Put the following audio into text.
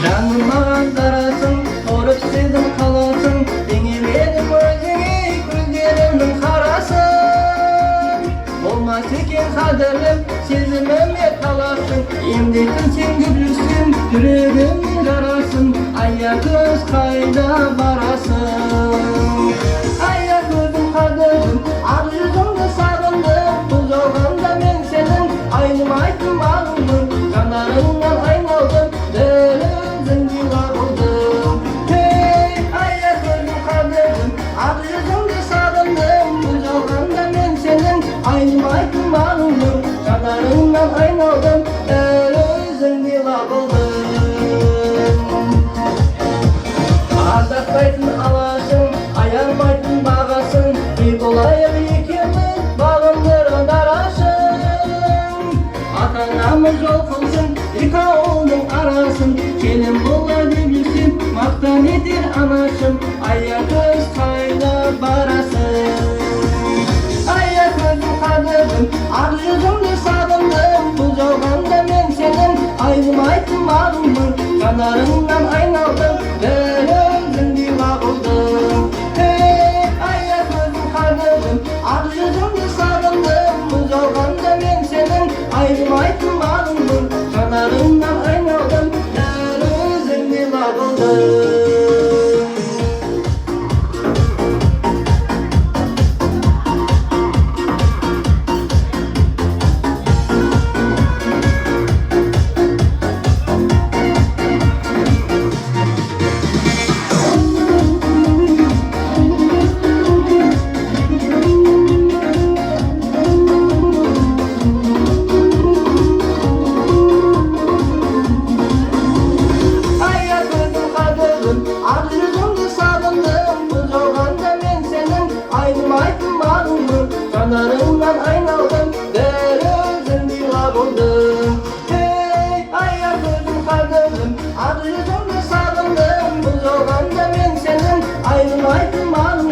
Жаныма дарасың, торып сезім қаласың, деңеледім өзіңе көздерімнің қарасын. Болмас екен қадірлім, сезіміме таласың, емдейтін сен жүрсің, жүрегімнің жарасын. Аякөз қайда барасың? Аякөзім қадірім, ақ жүзіңді сағындым, бұл жалғанда мен сенің айнымайтын бағыңмын. Жанарыңнан айналдым, дәл өзіңдей лағылдым. Hey, аякөзім қадірім, ақ жүзіңді сағындым, бұл жалғанда мен сенің айнымайтын бағыңмын. Жанарыңнан айналдым, дәл өзіңдей лағылдым. Ардақтайтын алашың, аянбайтын бағасың, үй болайық екеуміз бағындырған дарашың. Ата-анамыз жол қылсын, екі ауылдың арасын, келін болар деп жүрсем, мақтан етер анашым. Аякөз қайда барасың? Аякөзім қадірім, ақ жүзіңді сағындым, бұл жалғанда мен сенің айнымайтын бағыңмын. Жанарыңнан айналдым, дәл өзіңдей лағылдым. Hey, аякөзім қадірім, ақ жүзіңді сағындым, бұл жалғанда мен сенің айнымайтын бағыңмын. Жанарыңнан айналдым, дәл өзіңдей лағылдым. Ақ жүзіңді сағындым, бұл жалғанда мен сенің айнымайтын бағыңмын. Жанарыңнан айналдым, дәл өзіңдей лағылдым. Hey, аякөзім қадірім, ақ жүзіңді сағындым, бұл жалғанда мен сенің айнымайтын бағыңмын.